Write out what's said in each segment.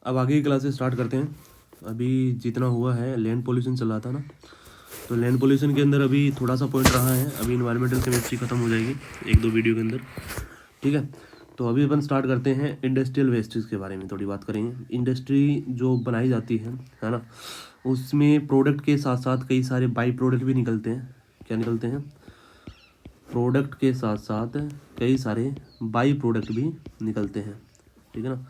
अब आगे की क्लासेस स्टार्ट करते हैं। अभी जितना हुआ है लैंड पोल्यूशन चल रहा था ना, तो लैंड पोल्यूशन के अंदर अभी थोड़ा सा पॉइंट रहा है। अभी इन्वायरमेंटल केमिस्ट्री खत्म हो जाएगी एक दो वीडियो के अंदर, ठीक है। तो अभी अपन स्टार्ट करते हैं इंडस्ट्रियल वेस्टेज के बारे में थोड़ी बात करेंगे। इंडस्ट्री जो बनाई जाती है ना, उसमें प्रोडक्ट के साथ साथ कई सारे बाई प्रोडक्ट भी निकलते हैं। क्या निकलते हैं? प्रोडक्ट के साथ साथ कई सारे बाई प्रोडक्ट भी निकलते हैं, ठीक है ना।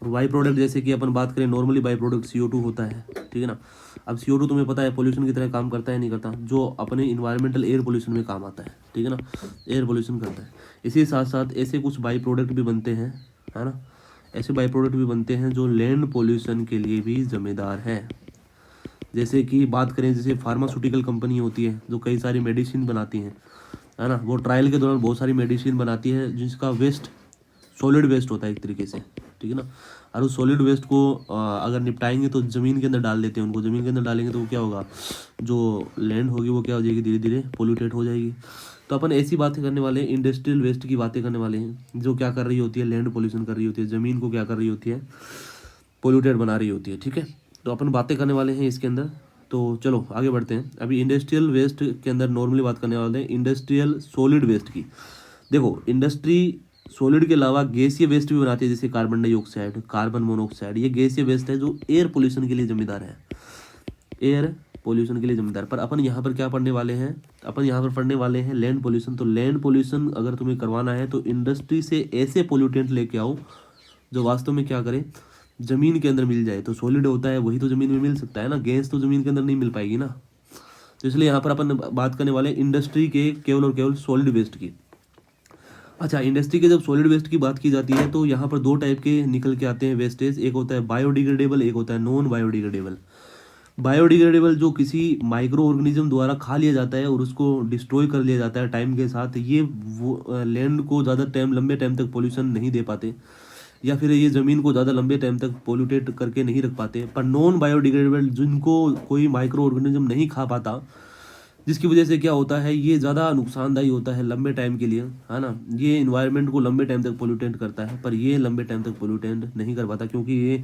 और बाई प्रोडक्ट जैसे कि अपन बात करें, नॉर्मली बाई प्रोडक्ट CO2 होता है, ठीक है ना। अब CO2 तुम्हें पता है पोल्यूशन की तरह काम करता है नहीं करता, जो अपने इन्वायरमेंटल एयर पोल्यूशन में काम आता है, ठीक है ना, एयर पोल्यूशन करता है। इसी साथ साथ ऐसे कुछ बाई प्रोडक्ट भी बनते हैं, है ना। ऐसे बाई प्रोडक्ट भी बनते हैं जो लैंड पोल्यूशन के लिए भी जिम्मेदार है। जैसे कि बात करें, जैसे फार्मास्यूटिकल कंपनी होती है जो कई सारी मेडिसिन बनाती है ना। वो ट्रायल के दौरान बहुत सारी मेडिसिन बनाती है जिसका वेस्ट सॉलिड वेस्ट होता है एक तरीके से, ठीक है ना। और उस सॉलिड वेस्ट को अगर निपटाएंगे तो ज़मीन के अंदर डाल देते हैं उनको। ज़मीन के अंदर डालेंगे तो वो क्या होगा, जो लैंड होगी वो क्या हो जाएगी, धीरे धीरे पोल्यूटेड हो जाएगी। तो अपन ऐसी बातें करने वाले हैं, इंडस्ट्रियल वेस्ट की बातें करने वाले हैं, जो क्या कर रही होती है, लैंड पोल्यूशन कर रही होती है, ज़मीन को क्या कर रही होती है, पोल्यूटेड बना रही होती है, ठीक है। तो अपन बातें करने वाले हैं इसके अंदर। तो चलो आगे बढ़ते हैं। अभी इंडस्ट्रियल वेस्ट के अंदर नॉर्मली बात करने वाले हैं इंडस्ट्रियल सॉलिड वेस्ट की। देखो, इंडस्ट्री सॉलिड के अलावा गैसीय वेस्ट भी बनाती है, जैसे कार्बन डाइऑक्साइड, कार्बन मोनोऑक्साइड। ये गैसीय वेस्ट है जो एयर पोल्यूशन के लिए जिम्मेदार है, एयर पोल्यूशन के लिए जिम्मेदार। पर अपन यहाँ पर क्या पढ़ने वाले हैं, अपन यहाँ पर पढ़ने वाले हैं लैंड पोल्यूशन। तो लैंड पोल्यूशन अगर तुम्हें करवाना है तो इंडस्ट्री से ऐसे पोल्यूटेंट लेके आओ जो वास्तव में क्या करे, जमीन के अंदर मिल जाए। तो सॉलिड होता है वही तो जमीन में मिल सकता है ना, गैस तो जमीन के अंदर नहीं मिल पाएगी ना। तो इसलिए यहाँ पर अपन बात करने वाले इंडस्ट्री के केवल और केवल सॉलिड वेस्ट की। अच्छा, इंडस्ट्री के जब सॉलिड वेस्ट की बात की जाती है तो यहाँ पर दो टाइप के निकल के आते हैं वेस्टेज। एक होता है बायोडिग्रेडेबल, एक होता है नॉन बायोडिग्रेडेबल। बायोडिग्रेडेबल जो किसी माइक्रो ऑर्गेनिज्म द्वारा खा लिया जाता है और उसको डिस्ट्रॉय कर लिया जाता है टाइम के साथ। ये वो लैंड को ज़्यादा टाइम, लंबे टाइम तक पोल्यूशन नहीं दे पाते, या फिर ये ज़मीन को ज़्यादा लंबे टाइम तक पोल्यूटेट करके नहीं रख पाते। पर नॉन बायोडिग्रेडेबल जिनको कोई माइक्रो ऑर्गेनिज्म नहीं खा पाता, जिसकी वजह से क्या होता है, ये ज़्यादा नुकसानदायी होता है लंबे टाइम के लिए, है ना। ये इन्वायरमेंट को लंबे टाइम तक पोल्यूटेंट करता है, पर ये लंबे टाइम तक पोल्यूटेंट नहीं कर पाता, क्योंकि ये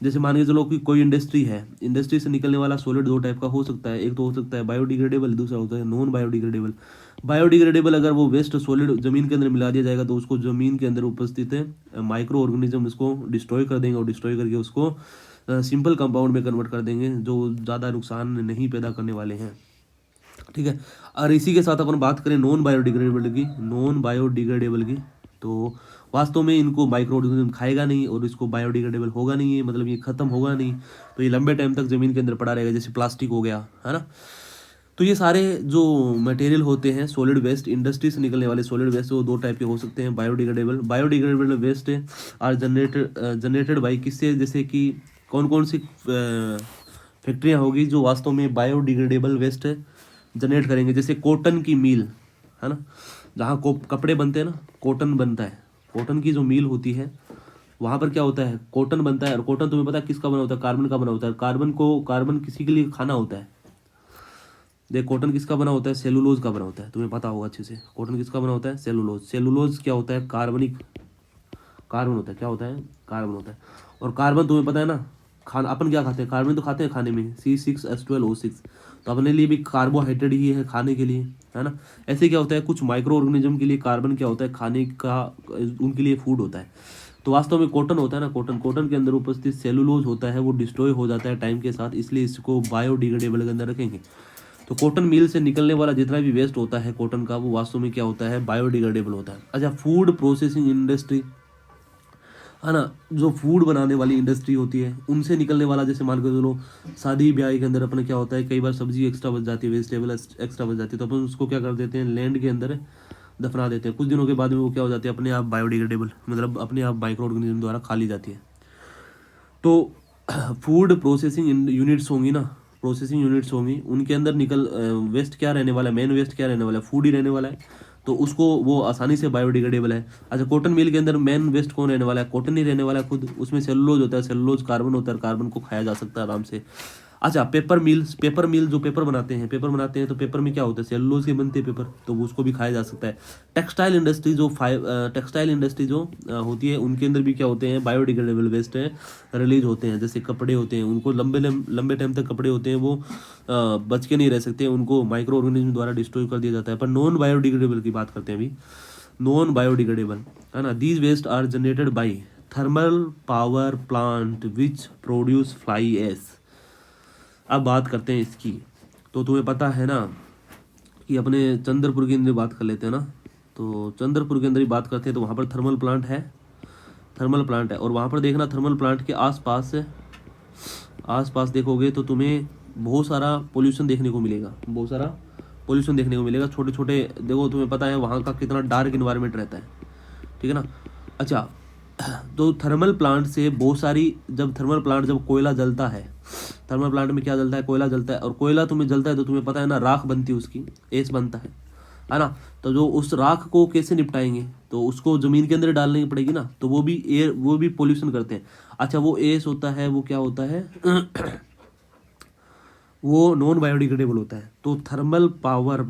जैसे मान के चलो कि कोई इंडस्ट्री है, इंडस्ट्री से निकलने वाला सॉलिड दो टाइप का हो सकता है। एक तो हो सकता है बायोडिग्रेडेबल, दूसरा होता है नॉन बायोडिग्रेडेबल। बायोडिग्रेडेबल अगर वो वेस्ट सॉलिड ज़मीन के अंदर मिला दिया जाएगा तो उसको ज़मीन के अंदर उपस्थित है माइक्रो ऑर्गेनिज्म इसको डिस्ट्रॉय कर देंगे, और डिस्ट्रॉय करके उसको सिंपल कंपाउंड में कन्वर्ट कर देंगे जो ज़्यादा नुकसान नहीं पैदा करने वाले हैं, ठीक है। और इसी के साथ अपन बात करें नॉन बायोडिग्रेडेबल की, नॉन बायोडिग्रेडेबल की, तो वास्तव में इनको माइक्रो ऑर्गेनिज्म खाएगा नहीं और इसको बायोडिग्रेडेबल होगा नहीं, है मतलब ये खत्म होगा नहीं। तो ये लंबे टाइम तक ज़मीन के अंदर पड़ा रहेगा, जैसे प्लास्टिक हो गया, है ना। तो ये सारे जो मटेरियल होते हैं सॉलिड वेस्ट, इंडस्ट्री से निकलने वाले सॉलिड वेस्ट, वो दो टाइप के हो सकते हैं। Biodegradable waste are generated by किससे, जैसे कि कौन कौन सी फैक्ट्रियाँ होगी जो वास्तव में बायोडिग्रेडेबल वेस्ट जनरेट करेंगे। जैसे कॉटन की मिल, है ना, जहाँ को कपड़े बनते हैं ना, कॉटन बनता है, कॉटन की जो मिल होती है वहाँ पर क्या होता है, कॉटन बनता है। और कॉटन तुम्हें पता है किसका बना होता है, कार्बन का बना होता है। कार्बन किसी के लिए खाना होता है। देख, कॉटन किसका बना होता है, सेलुलोज का बना होता है, तुम्हें पता होगा अच्छे से। कॉटन किसका बना होता है, सेलुलोज। सेलुलोज क्या होता है, कार्बनिक कार्बन होता है। क्या होता है, कार्बन होता है। और कार्बन तुम्हें पता है ना, खाना अपन क्या खाते हैं, कार्बन तो खाते हैं खाने में, C6H12O6। तो अपने लिए भी कार्बोहाइड्रेट ही है खाने के लिए, है ना। ऐसे क्या होता है, कुछ माइक्रो ऑर्गेनिज्म के लिए कार्बन क्या होता है, खाने का, उनके लिए फूड होता है। तो वास्तव में कॉटन होता है ना, कॉटन के अंदर उपस्थित सेलुलोज होता है, वो डिस्ट्रॉय हो जाता है टाइम के साथ, इसलिए इसको बायोडिग्रेडेबल के अंदर रखेंगे। तो कॉटन मिल से निकलने वाला जितना भी वेस्ट होता है कॉटन का, वो वास्तव में क्या होता है, बायोडिग्रेडेबल होता है। अच्छा, फूड प्रोसेसिंग इंडस्ट्री, है ना, जो फूड बनाने वाली इंडस्ट्री होती है उनसे निकलने वाला, जैसे मान के चलो शादी ब्याह के अंदर अपने क्या होता है, कई बार सब्जी एक्स्ट्रा बच जाती है, वेजिटेबल एक्स्ट्रा बच जाती है, तो अपन उसको क्या कर देते हैं, लैंड के अंदर दफना देते हैं। कुछ दिनों के बाद में वो क्या हो जाती है, अपने आप बायोडिग्रेडेबल, मतलब अपने आप माइक्रो ऑर्गेनिज्म द्वारा खा ली जाती है। तो फूड प्रोसेसिंग यूनिट्स होंगी ना, प्रोसेसिंग यूनिट्स होंगी, उनके अंदर निकल वेस्ट क्या रहने वाला है, मेन वेस्ट क्या रहने वाला है, फूड ही रहने वाला है। तो उसको वो आसानी से बायोडिग्रेडेबल है। अच्छा, कॉटन मिल के अंदर मेन वेस्ट कौन रहने वाला है, कॉटन ही रहने वाला है खुद। उसमें सेलुलोज होता है, सेलुलोज कार्बन होता है, कार्बन को खाया जा सकता है आराम से। अच्छा, पेपर मिल जो पेपर बनाते हैं तो पेपर में क्या होता है, सेलुलोज के बनते हैं पेपर, तो उसको भी खाया जा सकता है। टेक्सटाइल इंडस्ट्री जो होती है, उनके अंदर भी क्या होते हैं, बायोडिग्रेडेबल वेस्ट है रिलीज होते हैं। जैसे कपड़े होते हैं, उनको लंबे टाइम तक कपड़े होते हैं वो बच के नहीं रह सकते, उनको माइक्रो ऑर्गेनिज्म द्वारा डिस्ट्रॉय कर दिया जाता है। पर नॉन बायोडिग्रेडेबल की बात करते हैं अभी, नॉन बायोडिग्रेडेबल है ना, these waste are generated by thermal power plant which produce fly ash. अब बात करते हैं इसकी। तो तुम्हें पता है ना कि अपने चंद्रपुर के अंदर बात कर लेते हैं ना, तो चंद्रपुर के अंदर ही बात करते हैं, तो वहाँ पर थर्मल प्लांट है। और वहाँ पर देखना, थर्मल प्लांट के आसपास देखोगे तो तुम्हें बहुत सारा पोल्यूशन देखने को मिलेगा, छोटे छोटे। देखो, तुम्हें पता है वहाँ का कितना डार्क इन्वायरमेंट रहता है, ठीक है ना। अच्छा, तो थर्मल प्लांट से बहुत सारी, जब कोयला जलता है, थर्मल प्लांट में क्या जलता है, कोयला जलता है। और कोयला तुम्हें जलता है तो तुम्हें पता है ना, राख बनती है, उसकी एस बनता है ना। तो जो उस राख को कैसे निपटाएंगे, तो उसको जमीन के अंदर डालनी पड़ेगी ना, तो वो भी पोल्यूशन करते हैं। अच्छा, वो एस होता है, वो क्या होता है वो नॉन बायोडिग्रेडेबल होता है। तो थर्मल पावर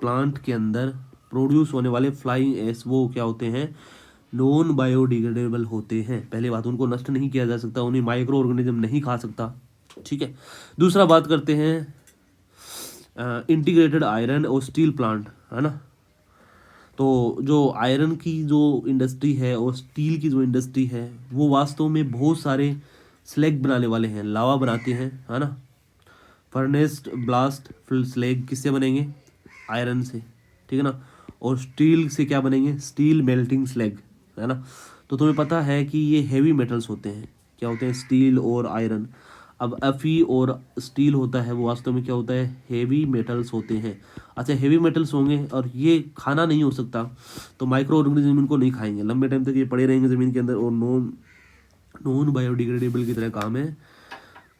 प्लांट के अंदर प्रोड्यूस होने वाले फ्लाइंग एश वो क्या होते हैं, नॉन बायोडिग्रेडेबल होते हैं। पहले बात, उनको नष्ट नहीं किया जा सकता, उन्हें माइक्रो ऑर्गेनिज्म नहीं खा सकता, ठीक है। दूसरा बात करते हैं इंटीग्रेटेड आयरन और स्टील प्लांट, है ना। तो जो आयरन की जो इंडस्ट्री है और स्टील की जो इंडस्ट्री है, वो वास्तव में बहुत सारे स्लैग बनाने वाले हैं, लावा बनाते हैं, है ना। फर्नेस ब्लास्ट स्लैग किससे बनेंगे, आयरन से, ठीक है ना। और स्टील से क्या बनेंगे, स्टील मेल्टिंग स्लैग, है ना। तो तुम्हें पता है कि ये हैवी मेटल्स होते हैं, क्या होते हैं, स्टील और आयरन। अब Fe और स्टील होता है, वो वास्तव में क्या होता है, हेवी मेटल्स होते हैं। अच्छा, हेवी मेटल्स होंगे और ये खाना नहीं हो सकता, तो माइक्रो ऑर्गेनिज्म इनको नहीं खाएंगे, लंबे टाइम तक ये पड़े रहेंगे ज़मीन के अंदर और नॉन बायोडिग्रेडेबल की तरह काम है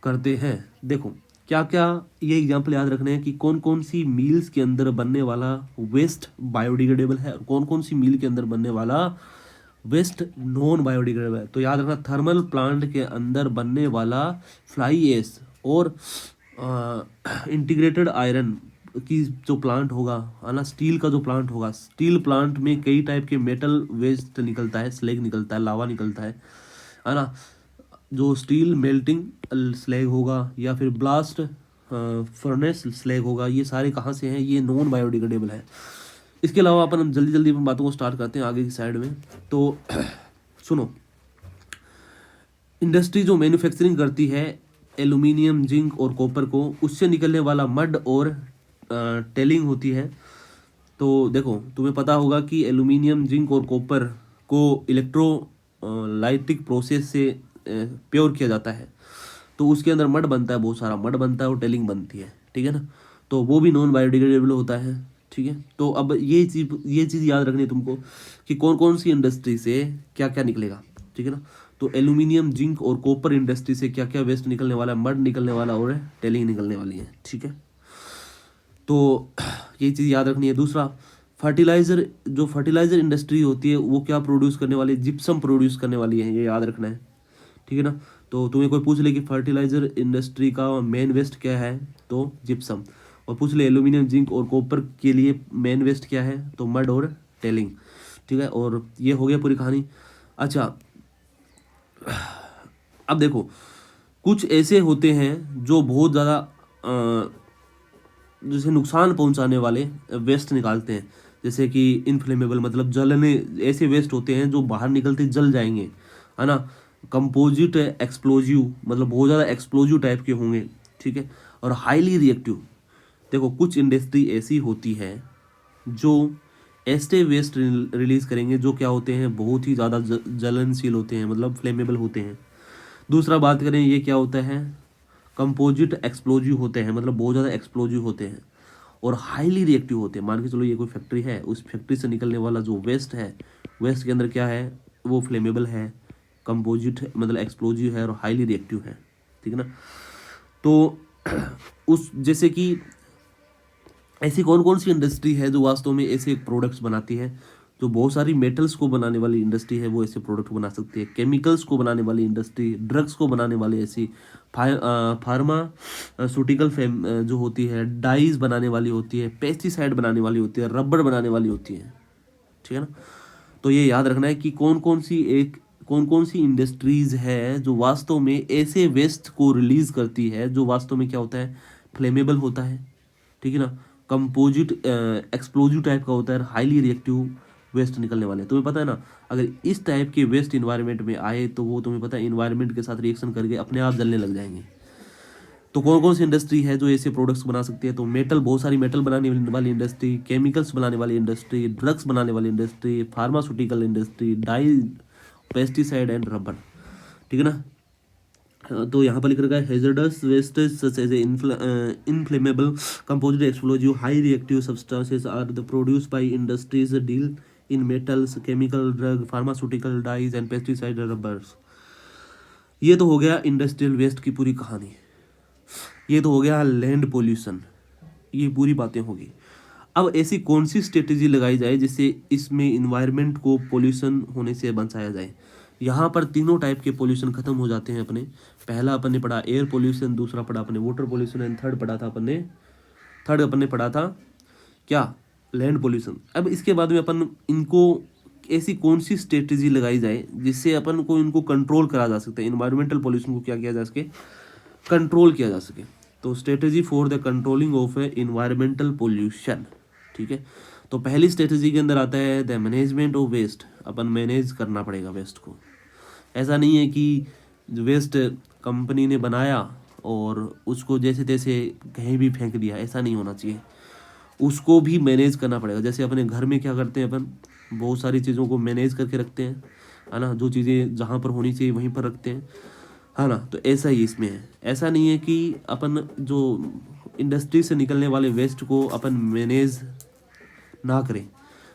करते हैं। देखो क्या क्या, ये एग्जाम्पल याद रखने हैं कि कौन कौन सी मील्स के अंदर बनने वाला वेस्ट बायोडिग्रेडेबल है और कौन कौन सी मील के अंदर बनने वाला वेस्ट नॉन बायोडिग्रेडेबल है। तो याद रखना, थर्मल प्लांट के अंदर बनने वाला फ्लाई एश और इंटीग्रेटेड आयरन की जो प्लांट होगा, है ना, स्टील का जो प्लांट होगा, स्टील प्लांट में कई टाइप के मेटल वेस्ट निकलता है, स्लैग निकलता है, लावा निकलता है ना। जो स्टील मेल्टिंग स्लैग होगा या फिर ब्लास्ट फर्नेस स्लैग होगा, ये सारे कहाँ से हैं, ये नॉन बायोडिग्रेडेबल है। इसके अलावा अपन जल्दी जल्दी बातों को स्टार्ट करते हैं आगे की साइड में। तो सुनो, इंडस्ट्री जो मैन्युफैक्चरिंग करती है एल्यूमिनियम, जिंक और कॉपर को, उससे निकलने वाला मड और टेलिंग होती है। तो देखो, तुम्हें पता होगा कि एल्यूमिनियम, जिंक और कॉपर को इलेक्ट्रोलाइटिक प्रोसेस से प्योर किया जाता है, तो उसके अंदर मड बनता है, बहुत सारा मड बनता है और टेलिंग बनती है, ठीक है ना। तो वो भी नॉन बायोडिग्रेडेबल होता है, ठीक है। तो अब ये चीज़ याद रखनी है तुमको कि कौन कौन सी इंडस्ट्री से क्या क्या निकलेगा, ठीक है ना। तो एल्यूमिनियम, जिंक और कॉपर इंडस्ट्री से क्या क्या वेस्ट निकलने वाला है, मड निकलने वाला और टेलिंग निकलने वाली है, ठीक है। तो ये चीज़ याद रखनी है। दूसरा, फर्टिलाइजर इंडस्ट्री होती है, वो क्या प्रोड्यूस करने वाली है, जिप्सम प्रोड्यूस करने वाली है, ये याद रखना है, ठीक है ना। तो तुम्हें कोई पूछ ले कि फर्टिलाइजर इंडस्ट्री का मेन वेस्ट क्या है, तो जिप्सम। और पूछ ले एल्यूमिनियम, जिंक और कॉपर के लिए मेन वेस्ट क्या है, तो मड और टेलिंग, ठीक है। और ये हो गया पूरी कहानी। अच्छा, अब देखो, कुछ ऐसे होते हैं जो बहुत ज़्यादा जैसे नुकसान पहुंचाने वाले वेस्ट निकालते हैं, जैसे कि इनफ्लेमेबल, मतलब जलने, ऐसे वेस्ट होते हैं जो बाहर निकलते जल जाएंगे, है ना। कंपोजिट एक्सप्लोजिव, मतलब बहुत ज़्यादा एक्सप्लोजिव टाइप के होंगे, ठीक है। और हाईली रिएक्टिव। देखो, कुछ इंडस्ट्री ऐसी होती है जो ऐसे वेस्ट रिलीज करेंगे जो क्या होते हैं, बहुत ही ज़्यादा जलनशील होते हैं, मतलब फ्लेमेबल होते हैं। दूसरा बात करें, ये क्या होता है, कंपोजिट एक्सप्लोजिव होते हैं, मतलब बहुत ज़्यादा एक्सप्लोजिव होते हैं और हाईली रिएक्टिव होते हैं। मान के चलो ये कोई फैक्ट्री है, उस फैक्ट्री से निकलने वाला जो वेस्ट है, वेस्ट के अंदर क्या है, वो फ्लेमेबल है, कंपोजिट है, मतलब एक्सप्लोजिव है और हाईली रिएक्टिव है, ठीक है ना। तो उस जैसे कि ऐसी कौन कौन सी इंडस्ट्री है जो वास्तव में ऐसे प्रोडक्ट्स बनाती है जो बहुत सारी मेटल्स को बनाने वाली इंडस्ट्री है वो ऐसे प्रोडक्ट बना सकती है। केमिकल्स को बनाने वाली इंडस्ट्री, ड्रग्स को बनाने वाली ऐसी फार्मास्यूटिकल जो होती है, डाइज बनाने वाली होती है, पेस्टिसाइड बनाने वाली होती है, रबड़ बनाने वाली होती है, ठीक है ना। तो ये याद रखना है कि कौन कौन सी इंडस्ट्रीज है जो वास्तव में ऐसे वेस्ट को रिलीज करती है जो वास्तव में क्या होता है, फ्लेमेबल होता है, ठीक है ना, कंपोजिट एक्सप्लोजिव टाइप का होता है, हाईली रिएक्टिव वेस्ट निकलने वाले। तुम्हें पता है ना, अगर इस टाइप के वेस्ट इन्वायरमेंट में आए तो वो तुम्हें पता है इन्वायरमेंट के साथ रिएक्शन करके अपने आप जलने लग जाएंगे। तो कौन कौन सी इंडस्ट्री है जो ऐसे प्रोडक्ट्स बना सकती है, तो मेटल, बहुत सारी मेटल बनाने वाली इंडस्ट्री, केमिकल्स बनाने वाली इंडस्ट्री, ड्रग्स बनाने वाली industry, pharmaceutical industry, dye, pesticide and rubber, ठीक है ना। तो यहाँ पर लिख रखा है hazardous wastage such as inflammable composite explosive high reactive substances are the produce by industries deal in metals, chemical, drug, pharmaceutical, dyes and pesticide, rubbers. ये तो हो गया इंडस्ट्रियल वेस्ट की पूरी कहानी। ये तो हो गया लैंड पोल्यूशन, ये पूरी बातें होगी। अब ऐसी कौन सी स्ट्रेटेजी लगाई जाए जिससे इसमें इन्वायरमेंट को पोल्यूशन होने से बचाया जाए। यहाँ पर तीनों टाइप के पोल्यूशन खत्म हो जाते हैं अपने। पहला अपन ने पढ़ा एयर पोल्यूशन, दूसरा पढ़ा अपने वाटर पोल्यूशन एंड थर्ड अपन ने पढ़ा था क्या, लैंड पोल्यूशन। अब इसके बाद में अपन इनको ऐसी कौन सी स्ट्रेटेजी लगाई जाए जिससे अपन को इनको कंट्रोल करा जा सकता है, इन्वायरमेंटल पोल्यूशन को क्या किया जा सके, कंट्रोल किया जा सके। तो strategy for the controlling of environmental pollution, ठीक है। तो पहली स्ट्रेटेजी के अंदर आता है द मैनेजमेंट ऑफ वेस्ट। अपन मैनेज करना पड़ेगा वेस्ट को। ऐसा नहीं है कि जो वेस्ट कंपनी ने बनाया और उसको जैसे तैसे कहीं भी फेंक दिया, ऐसा नहीं होना चाहिए। उसको भी मैनेज करना पड़ेगा। जैसे अपने घर में क्या करते हैं, अपन बहुत सारी चीज़ों को मैनेज करके रखते हैं, है ना, जो चीज़ें जहाँ पर होनी चाहिए वहीं पर रखते हैं, है ना। तो ऐसा ही इसमें है। ऐसा नहीं है कि अपन जो इंडस्ट्री से निकलने वाले वेस्ट को अपन मैनेज ना करें।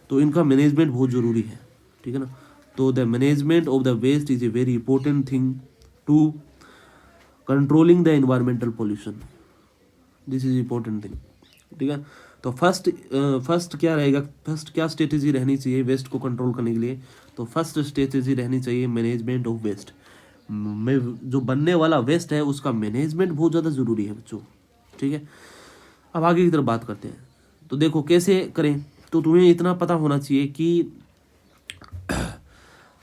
तो इनका मैनेजमेंट बहुत ज़रूरी है, ठीक है ना। तो the management of the waste is a very important thing to controlling the environmental pollution. This is important thing, ठीक है। तो फर्स्ट क्या रहेगा, फर्स्ट क्या स्ट्रेटेजी रहनी चाहिए वेस्ट को कंट्रोल करने के लिए। तो फर्स्ट स्ट्रेटेजी रहनी चाहिए मैनेजमेंट ऑफ वेस्ट। में जो बनने वाला वेस्ट है उसका मैनेजमेंट बहुत ज़्यादा ज़रूरी है बच्चों, ठीक है। अब आगे की तरफ बात करते हैं। तो देखो कैसे करें। तो तुम्हें इतना पता होना चाहिए कि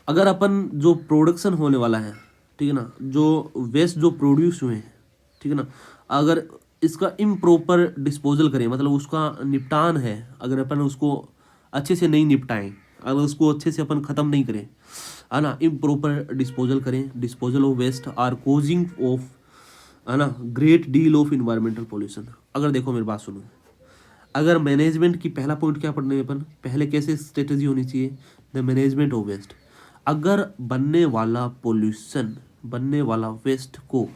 अगर अपन जो प्रोडक्शन होने वाला है, ठीक है ना, जो वेस्ट जो प्रोड्यूस हुए हैं, ठीक है ना, अगर इसका इम्प्रॉपर डिस्पोजल करें, मतलब उसका निपटान है, अगर अपन उसको अच्छे से नहीं निपटाएं, अगर उसको अच्छे से अपन ख़त्म नहीं करें, है ना, इम्प्रॉपर डिस्पोजल करें, disposal of waste are causing of, है ना, great deal of environmental pollution. अगर देखो मेरी बात सुनो, अगर मैनेजमेंट की पहला पॉइंट क्या पढ़ने अपन, पहले कैसे स्ट्रेटेजी होनी चाहिए, द मैनेजमेंट ऑफ वेस्ट। अगर बनने वाला पोल्यूशन, बनने वाला वेस्ट को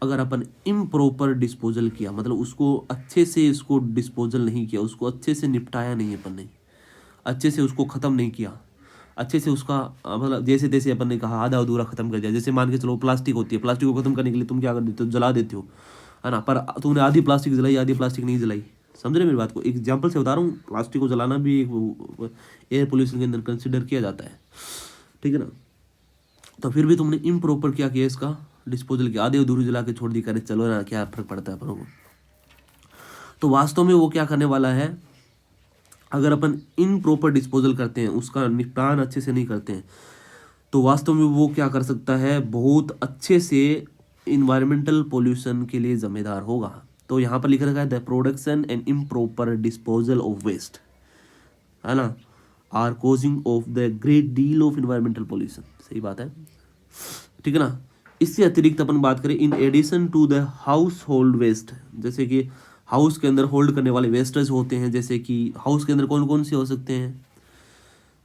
अगर अपन इम्प्रॉपर डिस्पोजल किया, मतलब उसको अच्छे से इसको डिस्पोजल नहीं किया, उसको अच्छे से निपटाया नहीं अपन ने, अच्छे से उसको ख़त्म नहीं किया, अच्छे से उसका मतलब जैसे तैसे अपन ने कहा आधा अधूरा ख़त्म कर दिया। जैसे मान के चलो प्लास्टिक होती है, प्लास्टिक को ख़त्म करने के लिए तुम क्या कर देते हो, जला देते हो, है ना, पर तुमने आधी प्लास्टिक जलाई, आधी प्लास्टिक नहीं जलाई। समझ रहे मेरी बात को, एग्जाम्पल से बता रहा हूँ। प्लास्टिक को जलाना भी एक एयर पोल्यूशन के अंदर कंसिडर किया जाता है, ठीक है ना। तो फिर भी तुमने इम्प्रॉपर क्या किया, इसका डिस्पोजल किया, आधे अधूरी जला के छोड़ दी, करे चलो ना, क्या फर्क पड़ता है अपन को। तो वास्तव में वो क्या करने वाला है, अगर अपन इम्प्रॉपर डिस्पोजल करते हैं, उसका निपटान अच्छे से नहीं करते हैं, तो वास्तव में वो क्या कर सकता है, बहुत अच्छे से इन्वायरमेंटल पोल्यूशन के लिए जिम्मेदार होगा। तो यहाँ पर लिख रखा है the production and improper disposal of waste, है ना, are causing of the great deal of environmental pollution. सही बात है, ठीक है ना। इससे अतिरिक्त अपन बात करें, in addition to the household waste, जैसे कि हाउस के अंदर होल्ड करने वाले वेस्टेज होते हैं, जैसे कि हाउस के अंदर कौन कौन से हो सकते हैं,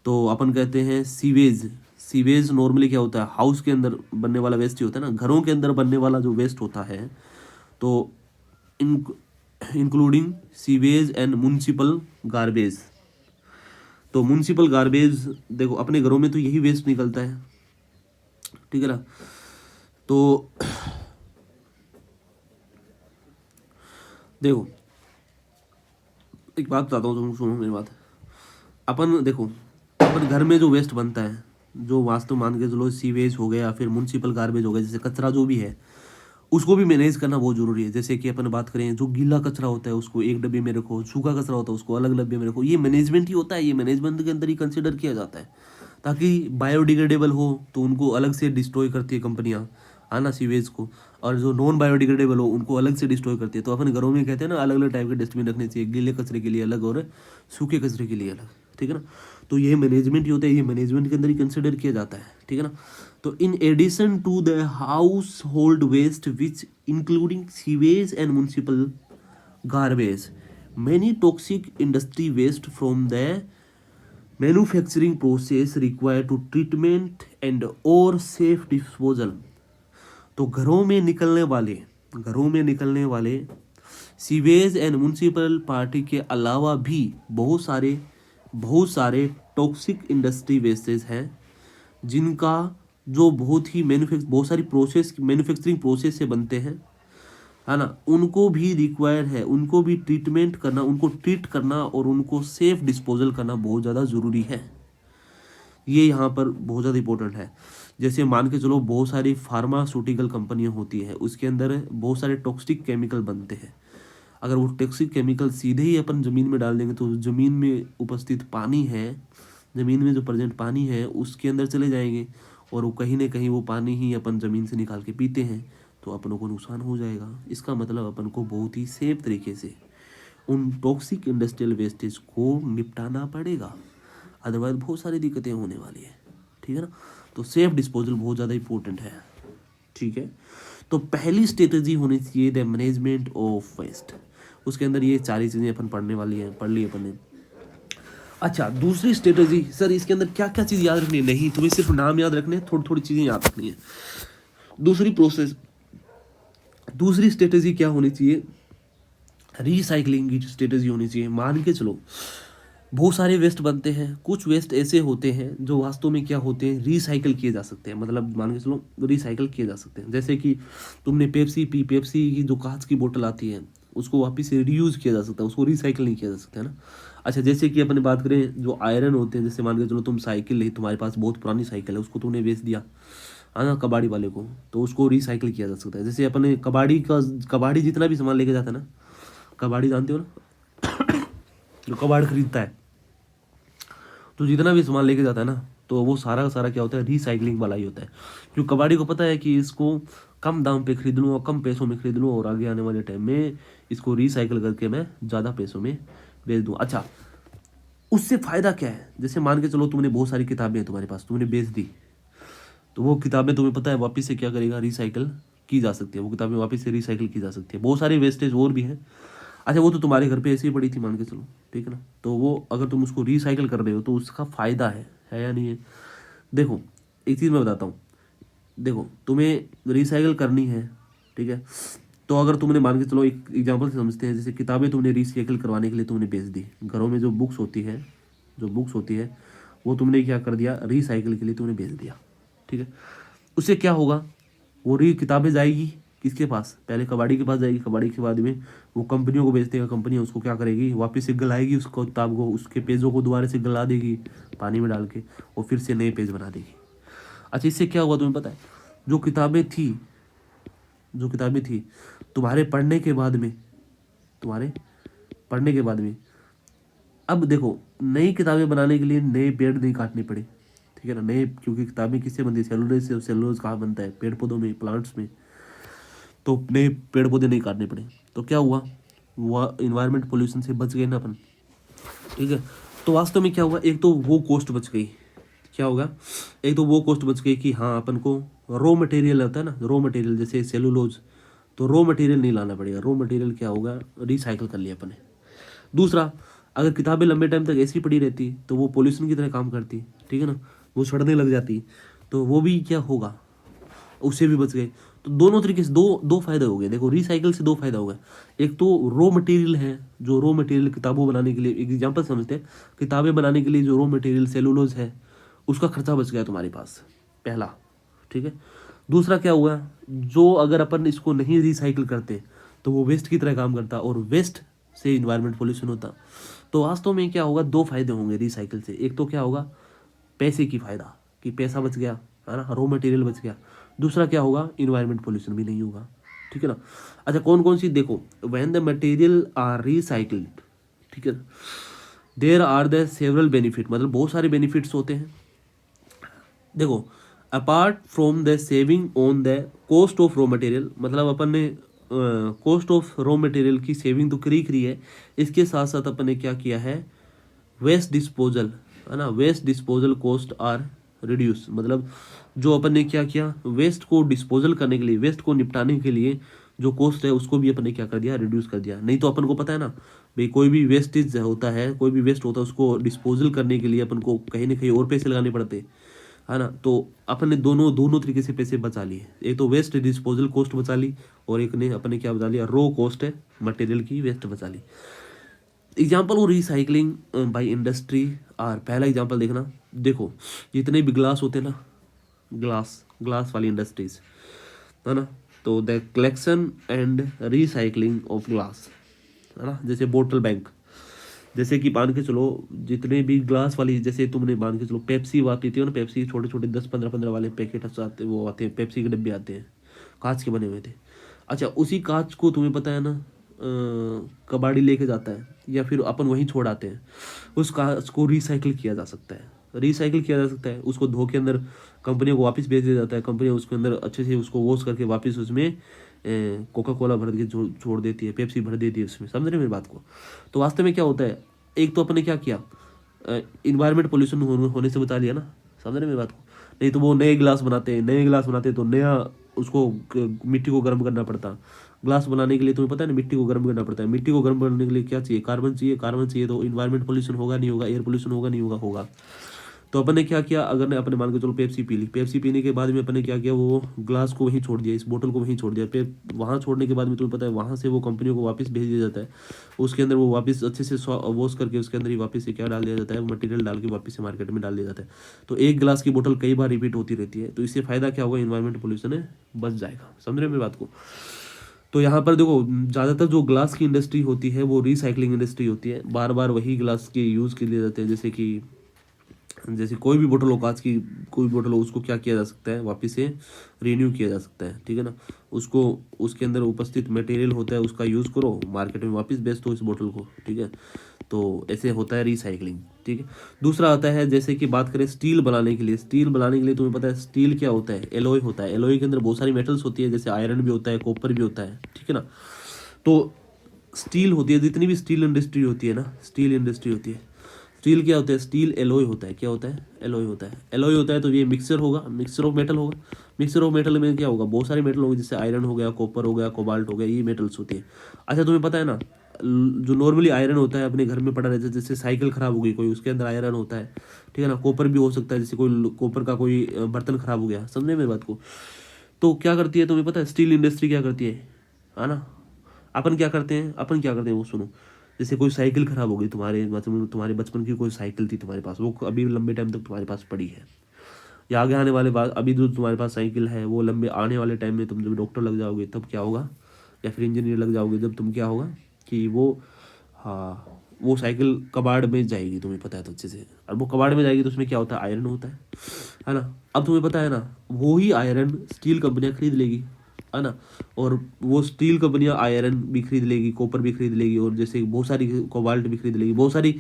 तो अपन कहते हैं सीवेज। सीवेज नॉर्मली क्या होता है, हाउस के अंदर बनने वाला वेस्ट ही होता है ना, घरों के अंदर बनने वाला जो वेस्ट होता है। तो including sewage and municipal garbage. तो म्युनिसिपल गार्बेज, देखो अपने घरों में तो यही वेस्ट निकलता है, ठीक है ना। तो देखो एक बात बताता हूँ, तुम सुनो मेरी बात। अपन देखो अपन घर में जो वेस्ट बनता है, जो वास्तव मान के चलो सीवेज हो गया, फिर म्यूनसिपल गार्बेज हो गया, जैसे कचरा जो भी है उसको भी मैनेज करना बहुत जरूरी है। जैसे कि अपन बात करें, जो गीला कचरा होता है उसको एक डब्बे में रखो, सूखा कचरा होता है उसको अलग डब्बे में रखो। ये मैनेजमेंट ही होता है, ये मैनेजमेंट के अंदर ही कंसिडर किया जाता है, ताकि बायोडिग्रेडेबल हो तो उनको अलग से डिस्ट्रॉय करती है कंपनियाँ, है ना, सीवेज को, और जो नॉन बायोडिग्रेडेबल हो उनको अलग से डिस्ट्रॉय करती है। तो अपन घरों में कहते हैं ना, अलग अलग टाइप के डस्टबिन रखने चाहिए, गीले कचरे के लिए अलग और सूखे कचरे के लिए अलग, ठीक है ना। तो ये मैनेजमेंट ही होता है, ये मैनेजमेंट के अंदर ही कंसिडर किया जाता है, ठीक है ना। तो in addition to the household waste which including sewage and municipal garbage, many toxic industry waste from the manufacturing process require to treatment and और सेफ डिस्पोजल। तो घरों में निकलने वाले सीवेज एंड म्यूनसिपल पार्टी के अलावा भी बहुत सारे टॉक्सिक इंडस्ट्री वेस्टेज हैं, जिनका जो बहुत सारी मैन्युफैक्चरिंग प्रोसेस से बनते हैं, है ना, उनको भी रिक्वायर है, उनको भी ट्रीटमेंट करना, उनको ट्रीट करना और उनको सेफ डिस्पोजल करना बहुत ज़्यादा ज़रूरी है। ये यहाँ पर बहुत ज़्यादा इंपॉर्टेंट है। जैसे मान के चलो बहुत सारी फार्मास्यूटिकल कंपनियाँ होती हैं, उसके अंदर बहुत सारे टॉक्सिक केमिकल बनते हैं। अगर वो टॉक्सिक केमिकल सीधे ही अपन ज़मीन में डाल देंगे तो ज़मीन में उपस्थित पानी है, ज़मीन में जो प्रेजेंट पानी है उसके अंदर चले जाएंगे, और वो कहीं ना कहीं वो पानी ही अपन ज़मीन से निकाल के पीते हैं, तो अपनों को नुकसान हो जाएगा। इसका मतलब अपन को बहुत ही सेफ तरीके से उन टॉक्सिक इंडस्ट्रियल वेस्टेज को निपटाना पड़ेगा, अदरवाइज बहुत सारी दिक्कतें होने वाली है, ठीक है ना। तो सेफ डिस्पोजल बहुत ज़्यादा इंपॉर्टेंट है, ठीक है। तो पहली स्ट्रेटजी होनी चाहिए द मैनेजमेंट ऑफ वेस्ट। उसके अंदर ये सारी चीज़ें अपन पढ़ ली अपन ने। अच्छा, दूसरी स्ट्रेटजी, सर इसके अंदर क्या क्या चीज़ याद रखनी है? नहीं, तुम्हें सिर्फ नाम याद रखने, थोड़ी चीज़ें याद रखनी है। दूसरी स्ट्रेटजी क्या होनी चाहिए? रिसाइकलिंग की स्ट्रेटजी होनी चाहिए। मान के चलो बहुत सारे वेस्ट बनते हैं, कुछ वेस्ट ऐसे होते हैं जो वास्तव में क्या होते हैं, रिसाइकल किए जा सकते हैं। मतलब मान के चलो रिसाइकल किए जा सकते हैं। जैसे कि तुमने पेप्सी की जो कांच की बोतल आती है उसको वापस से रीयूज़ किया जा सकता है, उसको रिसाइकल नहीं किया जा सकता, है ना। अच्छा, जैसे कि अपने बात करें जो आयरन होते हैं, जैसे मान के चलो तुम साइकिल है, तुम्हारे पास बहुत पुरानी साइकिल है, उसको तुमने बेच दिया, है ना, कबाड़ी वाले को, तो उसको रिसाइकिल किया जा सकता है। जैसे अपने कबाड़ी जितना भी सामान लेके जाता है ना, कबाड़ी जानते हो ना, जो कबाड़ खरीदता है, तो जितना भी सामान लेके जाता है ना, तो वो सारा का सारा क्या होता है, रिसाइकलिंग वाला ही होता है। जो कबाड़ी को पता है कि इसको कम दाम पे खरीद लूँ और कम पैसों में खरीद लूँ, और आगे आने वाले टाइम में इसको रिसाइकिल करके मैं ज़्यादा पैसों में बेच दूँ। अच्छा, उससे फ़ायदा क्या है? जैसे मान के चलो तुमने बहुत सारी किताबें हैं तुम्हारे पास, तुमने बेच दी, तो वो किताबें तुम्हें पता है वापस से क्या करेगा, रिसाइकिल की जा सकती है, वो किताबें वापस से रिसाइकिल की जा सकती है। बहुत सारी वेस्टेज और भी है। अच्छा, वो तो तुम्हारे घर पे ऐसे ही पड़ी थी मान के चलो, ठीक है ना, तो वो अगर तुम उसको रिसाइकिल कर रहे हो तो उसका फ़ायदा है या नहीं है? देखो, एक चीज़ मैं बताता हूँ। देखो, तुम्हें रिसाइकिल करनी है, ठीक है, तो अगर तुमने मान के चलो एक एग्जांपल से समझते हैं, जैसे किताबें तुमने रिसाइकिल करवाने के लिए तुमने बेच दी, घरों में जो बुक्स होती है वो तुमने क्या कर दिया, रिसाइकिल के लिए तुमने बेच दिया, ठीक है। उससे क्या होगा, वो किताबें जाएगी किसके पास, पहले कबाड़ी के पास जाएगी, कबाड़ी के बाद में वो कंपनियों को बेच देगा, कंपनियाँ उसको क्या करेगी, वापस से गलाएगी उसको, किताब को, उसके पेजों को दोबारा से गला देगी पानी में डाल के, और फिर से नए पेज बना देगी। अच्छा, इससे क्या हुआ तुम्हें पता है? जो किताबें थी तुम्हारे पढ़ने के बाद में, अब देखो, नई किताबें बनाने के लिए नए पेड़ नहीं काटने पड़े, ठीक है ना, नए, क्योंकि किताबें किससे बनती है, सेलुलोज से। सेलुलोज कहाँ बनता है, पेड़ पौधों में, प्लांट्स में, तो नए पेड़ पौधे नहीं काटने पड़े। तो क्या हुआ, वह इन्वायरमेंट पोल्यूशन से बच गए ना अपन, ठीक है। तो वास्तव में क्या हुआ, एक तो वो कॉस्ट बच गई, क्या होगा, एक तो वो कॉस्ट बच गई कि हाँ, अपन को रॉ मटेरियल होता है ना, रॉ मटेरियल जैसे सेलुलोज, तो रॉ मटेरियल नहीं लाना पड़ेगा, रॉ मटेरियल क्या होगा, रिसाइकिल कर लिया अपन ने। दूसरा, अगर किताबें लंबे टाइम तक ऐसी पड़ी रहती तो वो पोल्यूशन की तरह काम करती, ठीक है ना, वो सड़ने लग जाती, तो वो भी क्या होगा, उससे भी बच गए। तो दोनों तरीके से दो फायदे हो गए। देखो, रिसाइकिल से दो फायदा हो गया। एक तो रॉ मटेरियल है, जो रॉ मटेरियल किताबों बनाने के लिए, एक एग्जांपल समझते हैं, किताबें बनाने के लिए जो रॉ मटेरियल सेलुलोज है उसका खर्चा बच गया तुम्हारे पास, पहला, ठीक है। दूसरा क्या हुआ, जो अगर अपन इसको नहीं रिसाइकिल करते तो वो वेस्ट की तरह काम करता, और वेस्ट से इन्वायरमेंट पोल्यूशन होता। तो वास्तव में क्या होगा, दो फायदे होंगे रिसाइकिल से। एक तो क्या होगा, पैसे की फ़ायदा, कि पैसा बच गया, है ना, रॉ मटेरियल बच गया। दूसरा क्या होगा, इन्वायरमेंट पोल्यूशन भी नहीं होगा, ठीक है ना। अच्छा, कौन कौन सी देखो, when the material are recycled, ठीक है, there are the several benefit, मतलब बहुत सारे बेनिफिट्स होते हैं। देखो, apart from the saving on the cost of raw material, मतलब अपन ने कॉस्ट ऑफ रॉ मटेरियल की सेविंग तो करी है, इसके साथ साथ अपन ने क्या किया है, वेस्ट डिस्पोजल, है ना, waste disposal cost are reduce, मतलब जो अपन ने क्या किया, वेस्ट को डिस्पोजल करने के लिए, वेस्ट को निपटाने के लिए जो कॉस्ट है उसको भी अपन ने क्या कर दिया, रिड्यूस कर दिया। नहीं तो अपन को पता है ना भाई, कोई भी वेस्टेज होता है, कोई भी वेस्ट होता है, उसको डिस्पोजल करने के लिए अपन को कहीं ना कहीं और पैसे लगाने पड़ते, है ना। तो अपन ने दोनों दोनों तरीके से पैसे बचा लिए, एक तो वेस्ट डिस्पोजल कॉस्ट बचा ली, और एक ने अपन ने क्या बचा लिया, रो कॉस्ट है मटेरियल की, वेस्ट बचा ली। एग्जाम्पल और रिसाइकलिंग बाय इंडस्ट्री आर, पहला एग्जाम्पल देखना, देखो जितने भी ग्लास होते हैं ना, ग्लास वाली इंडस्ट्रीज, है ना, तो the collection and recycling of glass, है ना, जैसे बोतल बैंक, जैसे कि मान के चलो जितने भी ग्लास वाली, जैसे तुमने मान के चलो पेप्सी आती थी ना, पेप्सी छोटे छोटे 10-15 वाले पैकेट आते, वो आते हैं, पेप्सी के डब्बे आते हैं, कांच के बने हुए थे। अच्छा, उसी कांच को तुम्हें पता है ना, कबाड़ी लेके जाता है, या फिर अपन वहीं छोड़ आते हैं, उस कांच को रिसाइकिल किया जा सकता है, रिसाइकिल किया जा सकता है, उसको धो के अंदर कंपनियों को वापस भेज दिया जाता है, कंपनी उसके अंदर अच्छे से उसको वॉश करके वापस उसमें कोका कोला भर के छोड़ देती है, पेप्सी भर देती है उसमें, समझ रहे मेरी बात को। तो वास्तव में क्या होता है, एक तो अपने क्या किया, इन्वायरमेंट पोल्यूशन होने से बचा लिया ना, समझ रहे मेरी बात को। नहीं तो वो नए गिलास बनाते हैं, नए गिलास बनाते हैं तो नया उसको मिट्टी को गर्म करना पड़ता। ग्लास बनाने के लिए तुम्हें पता है ना, मिट्टी को गर्म करना पड़ता है, मिट्टी को गर्म करने के लिए क्या चाहिए, कार्बन चाहिए, कार्बन चाहिए तो इन्वायरमेंट पोल्यूशन होगा नहीं होगा, एयर पोल्यूशन होगा नहीं होगा, होगा। तो अपन ने क्या किया, अगर ने अपने मान के चलो पेप्सी पी ली, पेप्सी पीने के बाद में अपन ने क्या किया, वो ग्लास को वहीं छोड़ दिया, इस बोतल को वहीं छोड़ दिया, फिर वहाँ छोड़ने के बाद में तुम्हें पता है वहाँ से वो कंपनियों को वापस भेज दिया जाता है, उसके अंदर वो वापस अच्छे से वॉश करके उसके अंदर ही वापस से क्या डाल दिया जाता है, मटेरियल डाल के वापस से मार्केट में डाल दिया जाता है। तो एक गिलास की बोतल कई बार रिपीट होती रहती है, तो इससे फायदा क्या होगा, इन्वायरमेंट पोल्यूशन है बच जाएगा, समझ रहे मेरी बात को। तो यहाँ पर देखो, ज़्यादातर जो ग्लास की इंडस्ट्री होती है वो रिसाइकलिंग इंडस्ट्री होती है, बार बार वही ग्लास के यूज़ के लिए जाते हैं, जैसे कोई भी बोतल हो, कांच की कोई बोतल हो, उसको क्या किया जा सकता है, वापस से रीन्यू किया जा सकता है, ठीक है ना। उसको उसके अंदर उपस्थित मटेरियल होता है उसका यूज़ करो, मार्केट में वापस बेच दो इस बोतल को, ठीक है। तो ऐसे होता है रिसाइकलिंग, ठीक है। दूसरा आता है, जैसे कि बात करें स्टील बनाने के लिए, स्टील बनाने के लिए तुम्हें पता है स्टील क्या होता है, एलॉय होता है, एलॉय के अंदर बहुत सारी मेटल्स होती है, जैसे आयरन भी होता है, कॉपर भी होता है, ठीक है ना। तो स्टील होती है, जितनी भी स्टील इंडस्ट्री होती है ना, स्टील इंडस्ट्री होती है, स्टील क्या होता है, स्टील एलॉय होता है, क्या होता है, एलॉय होता है, एलॉय होता है, तो ये मिक्सर होगा, मिक्सर ऑफ मेटल होगा, मिक्सर ऑफ मेटल में क्या होगा, बहुत सारे मेटल होंगे, जैसे आयरन हो गया, कॉपर हो गया, कोबाल्ट हो गया, ये मेटल्स होते हैं। अच्छा, तुम्हें पता है ना, जो नॉर्मली आयरन होता है अपने घर में पड़ा रहता है, जैसे साइकिल खराब हो गई कोई, उसके अंदर आयरन होता है, ठीक है ना। कॉपर भी हो सकता है, जैसे कोई कॉपर का कोई बर्तन खराब हो गया, समझे मेरी बात को। तो क्या करती है तुम्हें पता है, स्टील इंडस्ट्री क्या करती है ना, अपन क्या करते हैं वो सुनो। जैसे कोई साइकिल खराब हो गई तुम्हारे, मतलब तुम्हारे बचपन की कोई साइकिल थी तुम्हारे पास, वो अभी लंबे टाइम तक तुम्हारे पास पड़ी है, या आगे आने वाले बाद अभी जो तुम्हारे पास साइकिल है वो लंबे आने वाले टाइम में तुम जब डॉक्टर लग जाओगे तब क्या होगा, या फिर इंजीनियर लग जाओगे जब तुम, क्या होगा कि वो, हाँ, वो साइकिल कबाड़ में जाएगी, तुम्हें पता है तो अच्छे से। और वो कबाड़ में जाएगी तो उसमें क्या होता है, आयरन होता है ना। अब तुम्हें पता है ना, वो ही आयरन स्टील कंपनियां खरीद लेगी, है ना। और वो स्टील कंपनियां आयरन भी खरीद लेगी, कॉपर भी खरीद लेगी, और जैसे बहुत सारी कोबाल्ट भी खरीद लेगी, बहुत सारी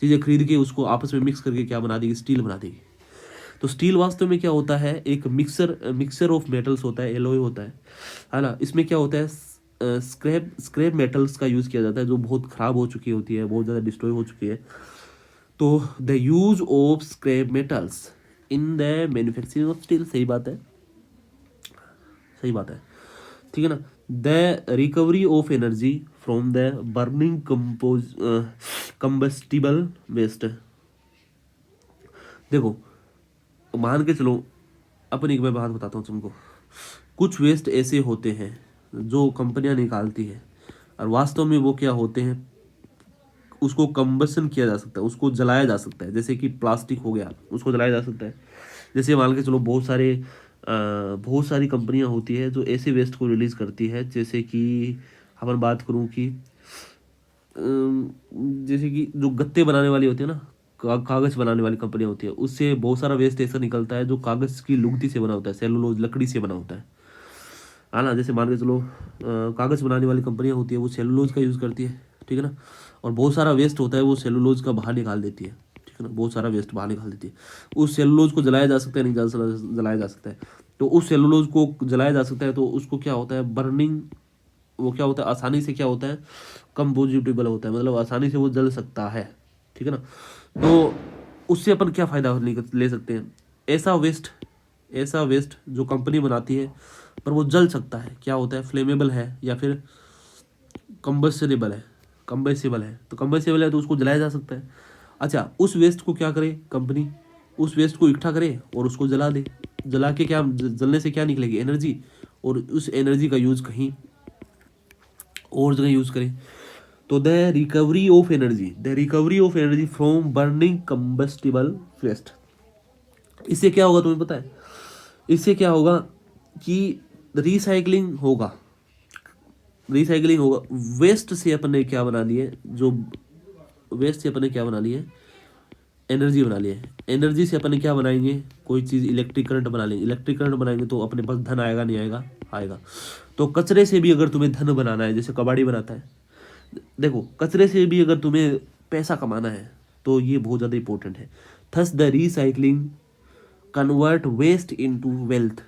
चीज़ें खरीद के उसको आपस में मिक्स करके क्या बना देगी, स्टील बना देगी। तो स्टील वास्तव में क्या होता है, एक मिक्सर ऑफ मेटल्स होता है, एलॉय होता है ना। इसमें क्या होता है, स्क्रैप मेटल्स का यूज़ किया जाता है, जो बहुत ख़राब हो चुकी होती है, बहुत ज़्यादा डिस्ट्रॉय हो चुकी है। तो the use of scrap metals in the manufacturing of steel, सही बात है, सही बात है, ठीक है ना। The recovery of energy from the burning combustible waste, देखो मान के चलो, अपन एक मैं बात बताता हूँ तुमको, कुछ वेस्ट ऐसे होते हैं जो कंपनियां निकालती है, और वास्तव में वो क्या होते हैं, उसको कंबसन किया जा सकता है, उसको जलाया जा सकता है, जैसे कि प्लास्टिक हो गया, उसको जलाया जा सकता है। जैसे मान के चलो बहुत सारी कंपनियां होती है जो ऐसे वेस्ट को रिलीज करती है, जैसे कि अपन बात करूं कि जैसे कि जो गत्ते बनाने वाली होती है ना, कागज़ बनाने वाली कंपनियां होती है, उससे बहुत सारा वेस्ट ऐसा निकलता है जो कागज़ की लुगदी से बना होता है, सेलुलोज लकड़ी से बना होता है ना। जैसे मान के चलो कागज़ बनाने वाली कंपनियां होती है वो सेलुलोज का यूज़ करती है, ठीक है ना। और बहुत सारा वेस्ट होता है वो सेलुलोज का बाहर निकाल देती है, ठीक है ना। बहुत सारा वेस्ट बाहर निकाल देती है। उस सेलुलोज को जलाया जा सकता है, नहीं जलाया जा सकता है। तो उस सेलुलोज को जलाया जा सकता है तो उसको क्या होता है, बर्निंग, वो क्या होता है आसानी से क्या होता है, कंपोजिटेबल होता है, मतलब आसानी से वो जल सकता है, ठीक है ना। तो उससे अपन क्या फ़ायदा ले सकते हैं, ऐसा वेस्ट जो कंपनी बनाती है पर वो जल सकता है, क्या होता है, फ्लेमेबल है या फिर कंबस्टेबल है। तो कंबस्टेबल है तो उसको जलाया जा सकता है। अच्छा, उस वेस्ट को क्या करे कंपनी, उस वेस्ट को इकट्ठा करे और उसको जला दे। जला के क्या, जलने से क्या निकलेगी, एनर्जी, और उस एनर्जी का यूज़ कहीं और जगह यूज़ करें। तो the recovery of energy from burning combustible waste, इससे क्या होगा तुम्हें पता है, इससे क्या होगा कि रिसाइकलिंग होगा। वेस्ट से अपन ने क्या बना लिए, जो वेस्ट से अपन ने क्या बना लिए, एनर्जी बना ली है। एनर्जी से अपन क्या बनाएंगे, कोई चीज़ इलेक्ट्रिक करंट बना लेंगे। इलेक्ट्रिक करंट बनाएंगे तो अपने पास धन आएगा, नहीं आएगा, आएगा। तो कचरे से भी अगर तुम्हें धन बनाना है, जैसे कबाड़ी बनाता है, देखो कचरे से भी अगर तुम्हें पैसा कमाना है तो ये बहुत ज़्यादा इंपॉर्टेंट है। Thus the recycling convert waste into wealth,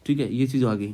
ठीक है, ये चीज़ आ गई।